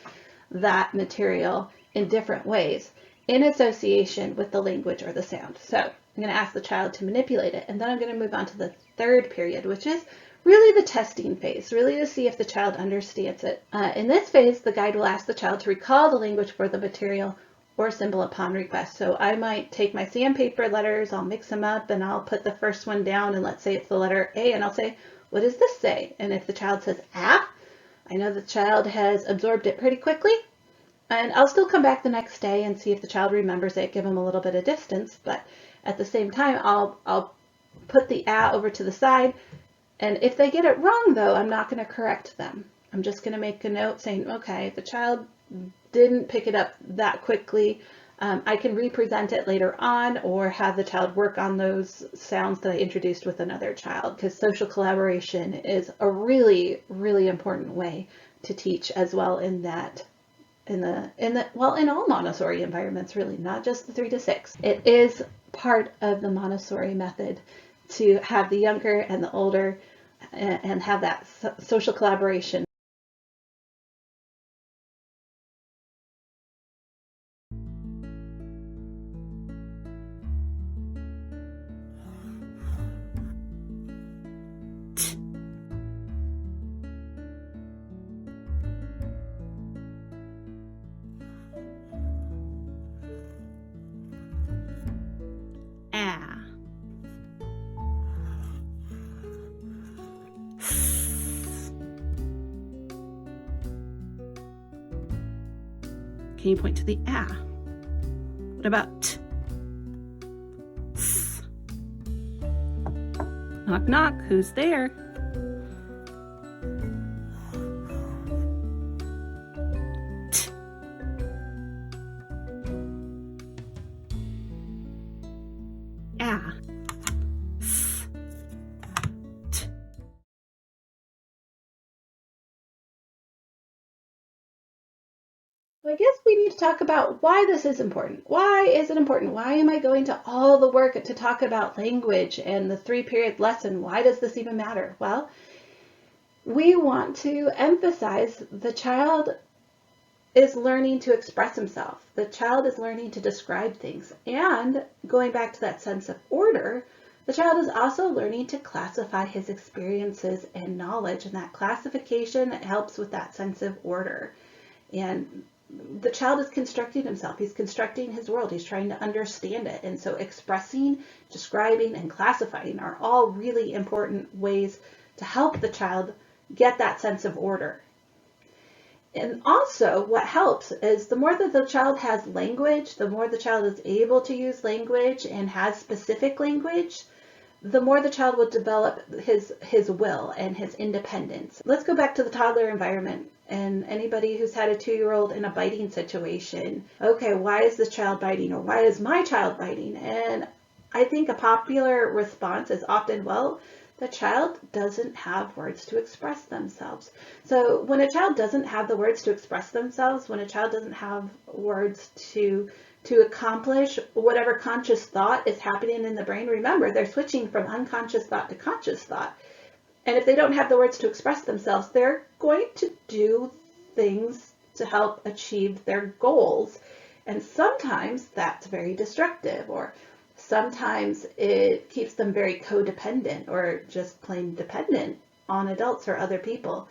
that material in different ways in association with the language or the sound. So I'm going to ask the child to manipulate it, and then I'm going to move on to the 3rd period, which is really the testing phase, really to see if the child understands it. In this phase, the guide will ask the child to recall the language for the material or symbol upon request. So I might take my sandpaper letters, I'll mix them up, and I'll put the first one down, and let's say it's the letter A, and I'll say, what does this say? And if the child says I know the child has absorbed it pretty quickly. And I'll still come back the next day and see if the child remembers it, give them a little bit of distance, but at the same time, I'll put the over to the side. And if they get it wrong, though, I'm not going to correct them. I'm just going to make a note saying, okay, the child didn't pick it up that quickly. I can represent it later on or have the child work on those sounds that I introduced with another child, because social collaboration is a really, really important way to teach as well in all Montessori environments, really, not just the 3 to 6. It is part of the Montessori method to have the younger and the older and have that social collaboration. Can you point to the What about T? S. Knock, knock. Who's there? T. S. T. I guess we need to talk about why this is important. Why is it important? Why am I going to all the work to talk about language and the 3-period lesson? Why does this even matter? Well, we want to emphasize the child is learning to express himself. The child is learning to describe things. And going back to that sense of order, the child is also learning to classify his experiences and knowledge. And that classification helps with that sense of order. And the child is constructing himself. He's constructing his world. He's trying to understand it. And so expressing, describing, and classifying are all really important ways to help the child get that sense of order. And also what helps is the more that the child has language, the more the child is able to use language and has specific language, the more the child will develop his will and his independence. Let's go back to the toddler environment. And anybody who's had a 2-year-old in a biting situation, okay, why is this child biting, or why is my child biting? And I think a popular response is often, well, the child doesn't have words to express themselves. So when a child doesn't have the words to express themselves, when a child doesn't have words to accomplish whatever conscious thought is happening in the brain, remember, they're switching from unconscious thought to conscious thought. And if they don't have the words to express themselves, they're going to do things to help achieve their goals. And sometimes that's very destructive, or sometimes it keeps them very codependent or just plain dependent on adults or other people.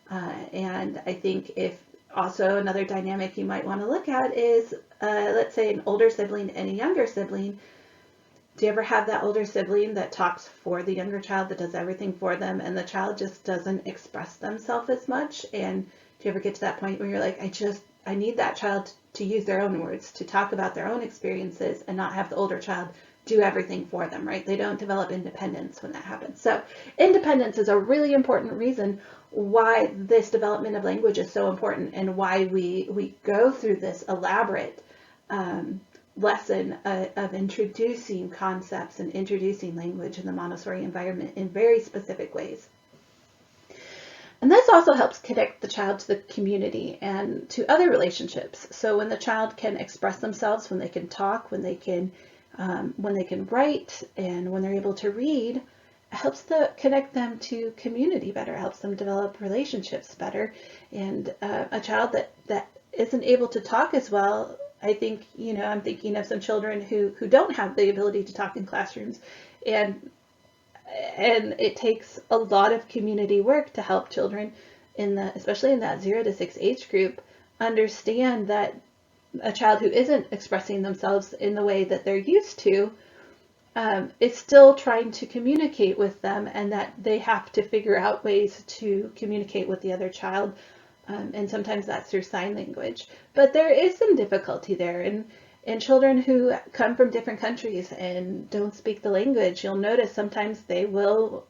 And I think if also another dynamic you might want to look at is, let's say an older sibling and a younger sibling. Do you ever have that older sibling that talks for the younger child, that does everything for them, and the child just doesn't express themselves as much? And do you ever get to that point where you're like, I need that child to use their own words, to talk about their own experiences, and not have the older child do everything for them, right? They don't develop independence when that happens. So independence is a really important reason why this development of language is so important, and why we go through this elaborate lesson of introducing concepts and introducing language in the Montessori environment in very specific ways. And this also helps connect the child to the community and to other relationships. So when the child can express themselves, when they can talk, when they can write, and when they're able to read, it helps connect them to community better, it helps them develop relationships better. And a child that isn't able to talk as well, I think, I'm thinking of some children who don't have the ability to talk in classrooms, and it takes a lot of community work to help children especially in that 0 to 6 age group, understand that a child who isn't expressing themselves in the way that they're used to is still trying to communicate with them, and that they have to figure out ways to communicate with the other child. And sometimes that's through sign language. But there is some difficulty there. And children who come from different countries and don't speak the language, you'll notice sometimes they will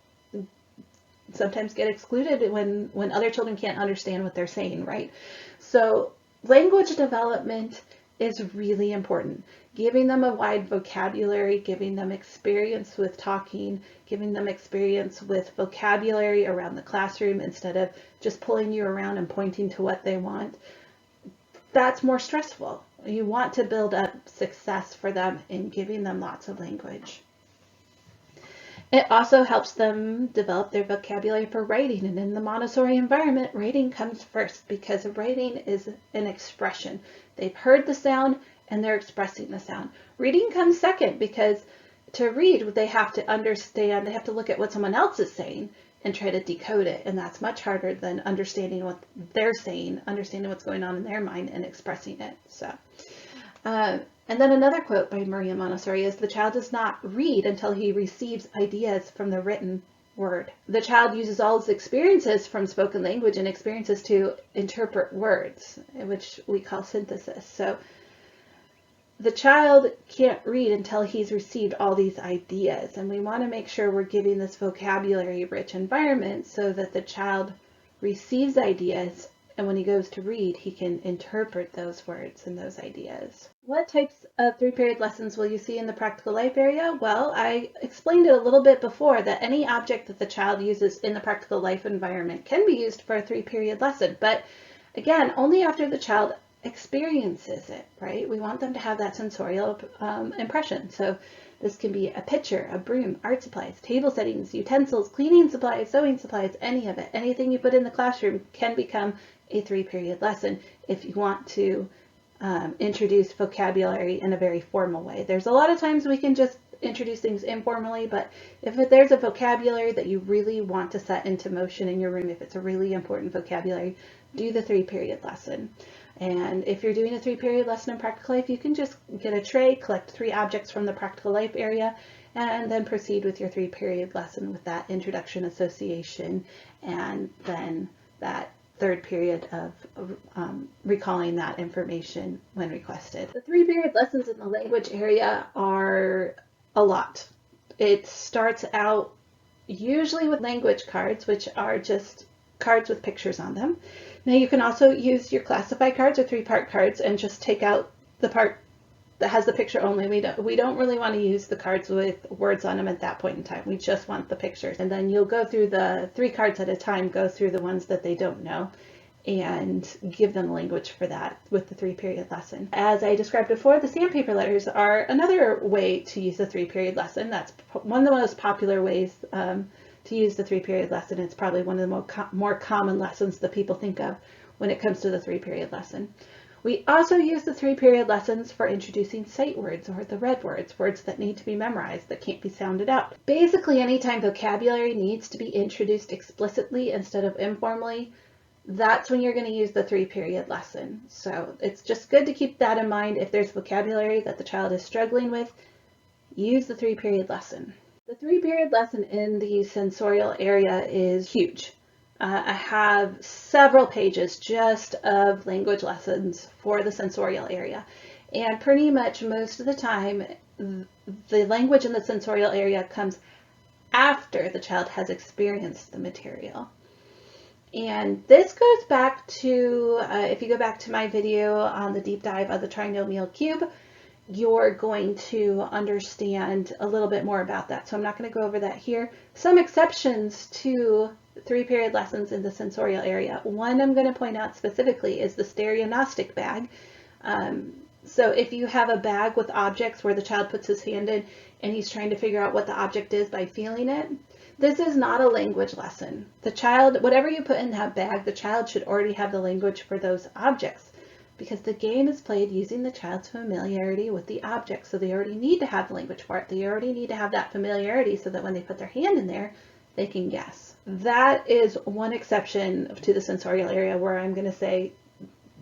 sometimes get excluded when other children can't understand what they're saying, right? So language development is really important. Giving them a wide vocabulary, giving them experience with talking, giving them experience with vocabulary around the classroom instead of just pulling you around and pointing to what they want, that's more stressful. You want to build up success for them in giving them lots of language. It also helps them develop their vocabulary for writing. And in the Montessori environment, writing comes first, because writing is an expression. They've heard the sound and they're expressing the sound. Reading comes second, because to read, they have to understand, they have to look at what someone else is saying and try to decode it. And that's much harder than understanding what they're saying, understanding what's going on in their mind and expressing it. So, and then another quote by Maria Montessori is, the child does not read until he receives ideas from the written word. The child uses all his experiences from spoken language and experiences to interpret words, which we call synthesis. So the child can't read until he's received all these ideas, and we want to make sure we're giving this vocabulary-rich environment so that the child receives ideas, and when he goes to read, he can interpret those words and those ideas. What types of 3-period lessons will you see in the practical life area? Well, I explained it a little bit before, that any object that the child uses in the practical life environment can be used for a 3-period lesson, but again, only after the child experiences it, right? We want them to have that sensorial impression. So this can be a picture, a broom, art supplies, table settings, utensils, cleaning supplies, sewing supplies, any of it. Anything you put in the classroom can become a 3-period lesson if you want to introduce vocabulary in a very formal way. There's a lot of times we can just introduce things informally, but if there's a vocabulary that you really want to set into motion in your room, if it's a really important vocabulary, do the 3-period lesson. And if you're doing a 3-period lesson in practical life, you can just get a tray, collect 3 objects from the practical life area, and then proceed with your 3-period lesson with that introduction, association, and then that 3rd period of recalling that information when requested. The 3-period lessons in the language area are a lot. It starts out usually with language cards, which are just cards with pictures on them. Now you can also use your classified cards or 3-part cards and just take out the part that has the picture only. We don't really want to use the cards with words on them at that point in time. We just want the pictures. And then you'll go through the 3 cards at a time, go through the ones that they don't know, and give them language for that with the 3-period lesson. As I described before, the sandpaper letters are another way to use the 3-period lesson. That's one of the most popular ways to use the 3-period lesson. It's probably one of the more common lessons that people think of when it comes to the 3-period lesson. We also use the 3-period lessons for introducing sight words, or the red words, words that need to be memorized, that can't be sounded out. Basically, anytime vocabulary needs to be introduced explicitly instead of informally, that's when you're going to use the 3-period lesson. So it's just good to keep that in mind. If there's vocabulary that the child is struggling with, use the 3-period lesson. The 3-period lesson in the sensorial area is huge. I have several pages just of language lessons for the sensorial area. And pretty much most of the time, the language in the sensorial area comes after the child has experienced the material. And this goes back to, if you go back to my video on the deep dive of the trinomial cube, you're going to understand a little bit more about that. So I'm not going to go over that here. Some exceptions to 3-period lessons in the sensorial area. One I'm going to point out specifically is the stereognostic bag. So if you have a bag with objects where the child puts his hand in and he's trying to figure out what the object is by feeling it, this is not a language lesson. The child, whatever you put in that bag, the child should already have the language for those objects, because the game is played using the child's familiarity with the object. So they already need to have the language for it. They already need to have that familiarity so that when they put their hand in there, they can guess. That is one exception to the sensorial area where I'm going to say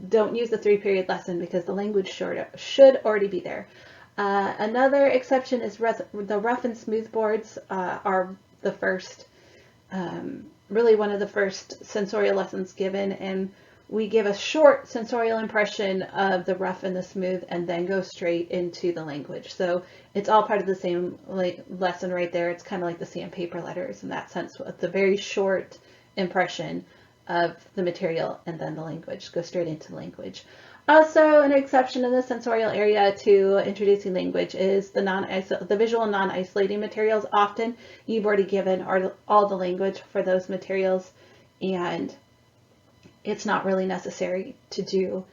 don't use the 3-period lesson because the language should already be there. Another exception is the rough and smooth boards are the first, really one of the first sensorial lessons given, and we give a short sensorial impression of the rough and the smooth and then go straight into the language. So it's all part of the same lesson right there. It's kind of like the sandpaper letters in that sense, with the very short impression of the material and then the language, go straight into the language. Also, an exception in the sensorial area to introducing language is the visual non-isolating materials. Often you've already given all the language for those materials, and it's not really necessary to do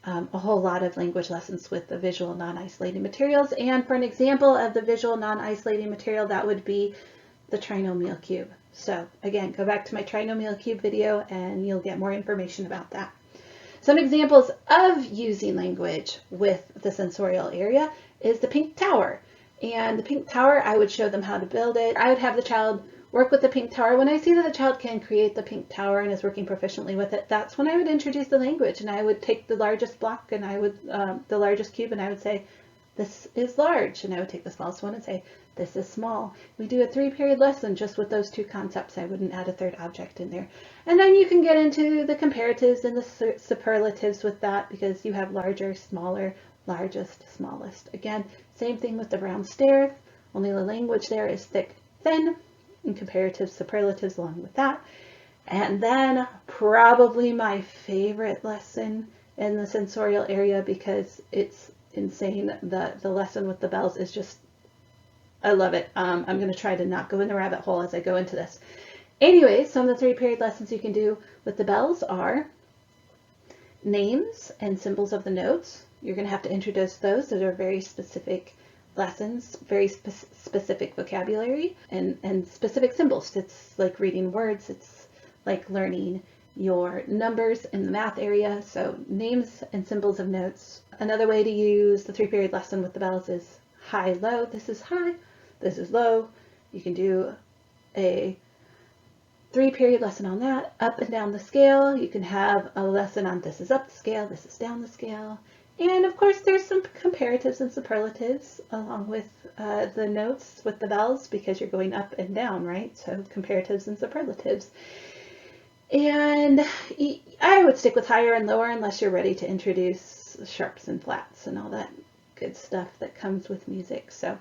a whole lot of language lessons with the visual non-isolating materials. And for an example of the visual non-isolating material, that would be the trinomial cube. So again, go back to my trinomial cube video and you'll get more information about that. Some examples of using language with the sensorial area is the pink tower. And the pink tower, I would show them how to build it. I would have the child work with the pink tower. When I see that the child can create the pink tower and is working proficiently with it, that's when I would introduce the language, and I would take the largest block and I would, the largest cube, and I would say, this is large. And I would take the smallest one and say, this is small. We do a 3-period lesson just with those 2 concepts. I wouldn't add a 3rd object in there. And then you can get into the comparatives and the superlatives with that, because you have larger, smaller, largest, smallest. Again, same thing with the brown stairs, only the language there is thick, thin, and comparatives, superlatives along with that. And then probably my favorite lesson in the sensorial area, because it's insane, the lesson with the bells is just, I love it. I'm going to try to not go in the rabbit hole as I go into this. Anyways, some of the 3-period lessons you can do with the bells are names and symbols of the notes. You're going to have to introduce those. Those are very specific lessons, very specific vocabulary and specific symbols. It's like reading words. It's like learning your numbers in the math area. So names and symbols of notes. Another way to use the 3-period lesson with the bells is high, low. This is high, this is low. You can do a 3-period lesson on that, up and down the scale. You can have a lesson on this is up the scale, this is down the scale. And of course there's some comparatives and superlatives along with the notes with the vowels because you're going up and down, right? So comparatives and superlatives. And I would stick with higher and lower unless you're ready to introduce sharps and flats and all that good stuff that comes with music. So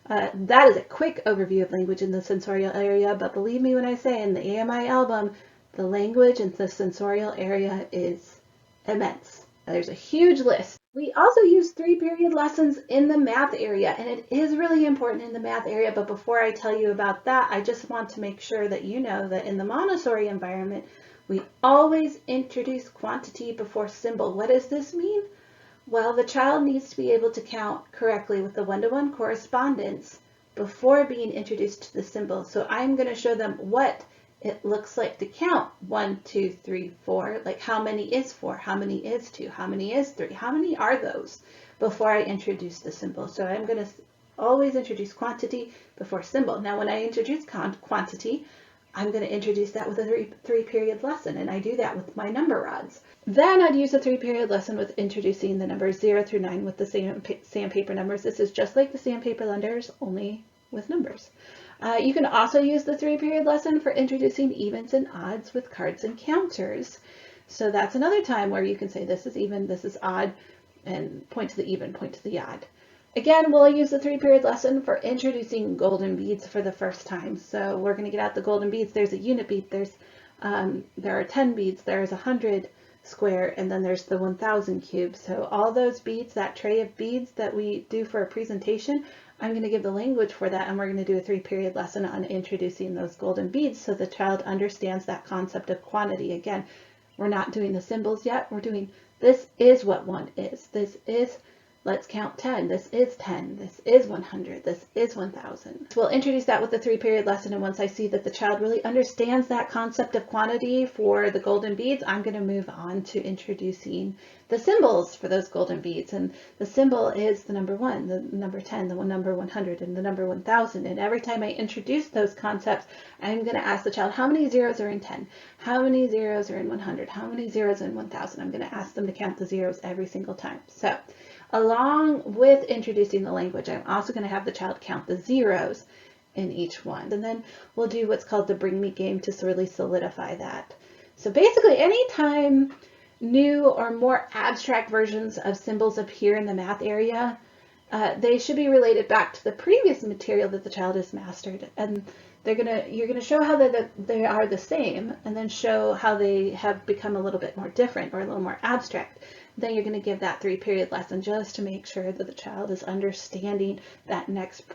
that is a quick overview of language in the sensorial area, but believe me when I say in the AMI album, the language in the sensorial area is immense. There's a huge list. We also use 3-period lessons in the math area, and it is really important in the math area, but before I tell you about that, I just want to make sure that you know that in the Montessori environment, we always introduce quantity before symbol. What does this mean? Well, the child needs to be able to count correctly with the one-to-one correspondence before being introduced to the symbol. So I'm going to show them what it looks like to count 1, 2, 3, 4, like how many is 4, how many is 2, how many is 3, how many are those before I introduce the symbol. So I'm going to always introduce quantity before symbol. Now when I introduce quantity, I'm going to introduce that with a three-period lesson, and I do that with my number rods. Then I'd use a 3-period lesson with introducing the numbers 0 through 9 with the sandpaper numbers. This is just like the sandpaper letters, only with numbers. You can also use the 3-period lesson for introducing evens and odds with cards and counters. So that's another time where you can say this is even, this is odd, and point to the even, point to the odd. Again, we'll use the 3-period lesson for introducing golden beads for the first time. So we're going to get out the golden beads. There's a unit bead, there are 10 beads, there's 100 square, and then there's the 1000 cube. So all those beads, that tray of beads that we do for a presentation, I'm going to give the language for that, and we're going to do a 3-period lesson on introducing those golden beads so the child understands that concept of quantity. Again, we're not doing the symbols yet. We're doing this is what 1 is. This is, let's count 10. This is 10. This is 100. This is 1000. So we'll introduce that with the 3-period lesson, and once I see that the child really understands that concept of quantity for the golden beads, I'm going to move on to introducing the symbols for those golden beads. And the symbol is the number 1, the number 10, the number 100, and the number 1000. And every time I introduce those concepts, I'm going to ask the child, how many zeros are in 10? How many zeros are in 100? How many zeros are in 1000? I'm going to ask them to count the zeros every single time. So along with introducing the language, I'm also going to have the child count the zeros in each one. And then we'll do what's called the bring me game to really solidify that. So basically, anytime new or more abstract versions of symbols appear in the math area, they should be related back to the previous material that the child has mastered. And you're going to show how they are the same, and then show how they have become a little bit more different or a little more abstract. Then you're going to give that 3-period lesson just to make sure that the child is understanding that next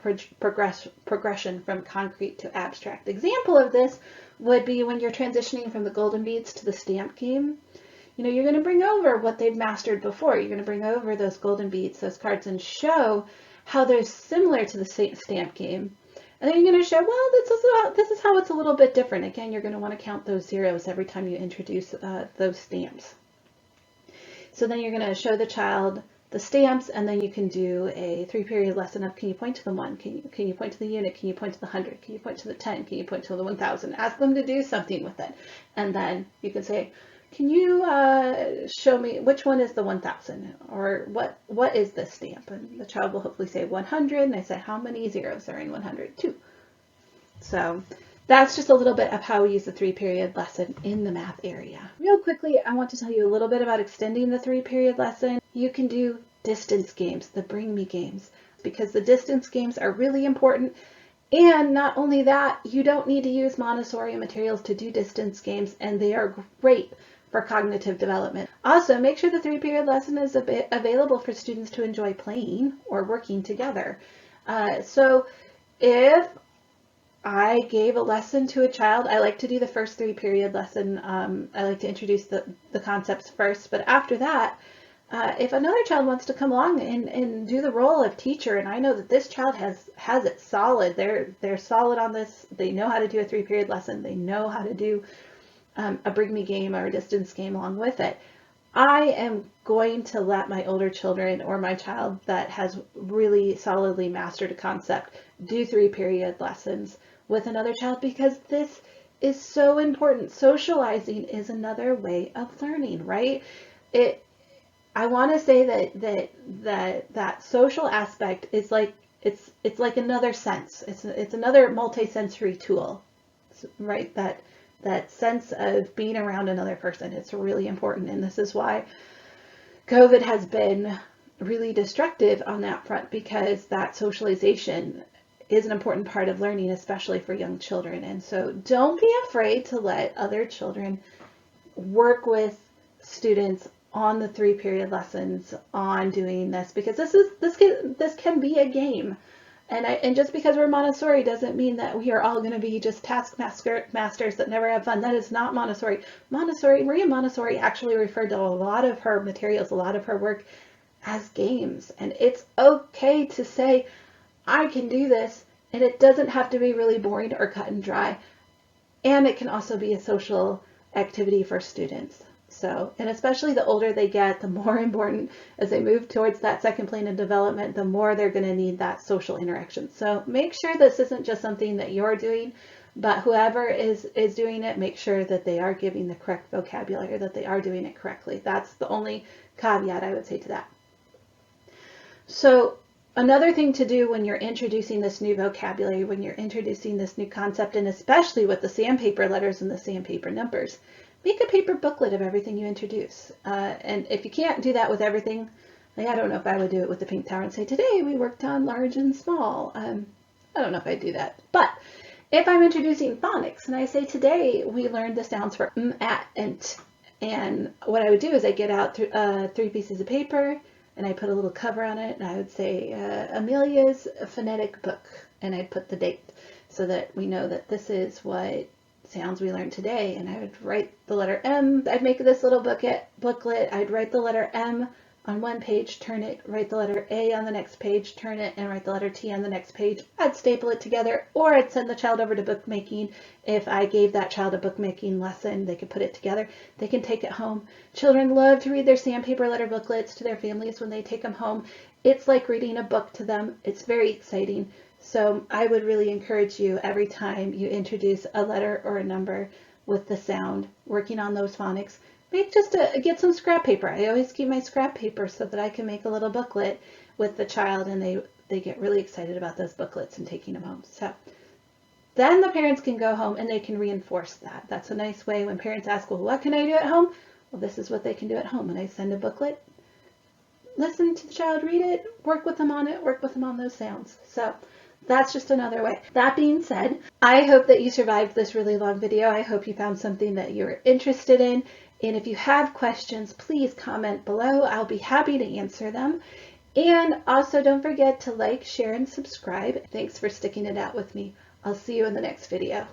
progression from concrete to abstract. Example of this would be when you're transitioning from the golden beads to the stamp game. You know, you're going to bring over what they've mastered before. You're going to bring over those golden beads, those cards, and show how they're similar to the stamp game. And then you're going to show, well, this is how it's a little bit different. Again, you're going to want to count those zeros every time you introduce those stamps. So then you're going to show the child the stamps, and then you can do a 3-period lesson of, can you point to the 1? Can you point to the unit? Can you point to the 100? Can you point to the 10? Can you point to the 1000? Ask them to do something with it. And then you can say, can you show me which one is the 1000? Or what is this stamp? And the child will hopefully say 100, and I say, how many zeros are in 100? 2. So that's just a little bit of how we use the 3-period lesson in the math area. Real quickly, I want to tell you a little bit about extending the 3-period lesson. You can do distance games, the bring me games, because the distance games are really important. And not only that, you don't need to use Montessori materials to do distance games, and they are great for cognitive development. Also, make sure the 3-period lesson is available for students to enjoy playing or working together. So if I gave a lesson to a child, I like to do the first 3-period lesson. I like to introduce the concepts first, but after that, if another child wants to come along and do the role of teacher, and I know that this child has it solid, they're solid on this, they know how to do a 3-period lesson, they know how to do a bring me game or a distance game along with it, I am going to let my older children or my child that has really solidly mastered a concept do 3-period lessons with another child, because this is so important. Socializing is another way of learning, right? I want to say that social aspect is like it's like another sense. It's another multi-sensory tool, right? That sense of being around another person. It's really important, and this is why COVID has been really destructive on that front, because that socialization is an important part of learning, especially for young children. And so don't be afraid to let other children work with students on the 3-period lessons on doing this, because this can be a game. And just because we're Montessori doesn't mean that we are all going to be just taskmasters that never have fun. That is not Montessori. Maria Montessori actually referred to a lot of her materials, a lot of her work as games. And it's okay to say, I can do this, and it doesn't have to be really boring or cut and dry. And it can also be a social activity for students. So, and especially the older they get, the more important, as they move towards that second plane of development, the more they're going to need that social interaction. So make sure this isn't just something that you're doing, but whoever is doing it, make sure that they are giving the correct vocabulary, that they are doing it correctly. That's the only caveat I would say to that. So another thing to do when you're introducing this new vocabulary, when you're introducing this new concept, and especially with the sandpaper letters and the sandpaper numbers, make a paper booklet of everything you introduce. And if you can't do that with everything, like I don't know if I would do it with the pink tower and say, today we worked on large and small. I don't know if I'd do that. But if I'm introducing phonics and I say, today we learned the sounds for m, at, and t, and what I would do is I get out 3 pieces of paper and I put a little cover on it, and I would say Amelia's phonetic book, and I'd put the date so that we know that this is what sounds we learned today. And I would write the letter M. I'd make this little booklet. I'd write the letter M on one page, turn it, write the letter A on the next page, turn it, and write the letter T on the next page. I'd staple it together, or I'd send the child over to bookmaking. If I gave that child a bookmaking lesson, they could put it together. They can take it home. Children love to read their sandpaper letter booklets to their families when they take them home. It's like reading a book to them. It's very exciting. So I would really encourage you, every time you introduce a letter or a number with the sound, working on those phonics, get some scrap paper. I always keep my scrap paper so that I can make a little booklet with the child, and they get really excited about those booklets and taking them home. So then the parents can go home and they can reinforce that. That's a nice way when parents ask, well, what can I do at home? Well, this is what they can do at home. When I send a booklet, listen to the child read it, work with them on it, work with them on those sounds. So that's just another way. That being said, I hope that you survived this really long video. I hope you found something that you're interested in. And if you have questions, please comment below. I'll be happy to answer them. And also don't forget to like, share, and subscribe. Thanks for sticking it out with me. I'll see you in the next video.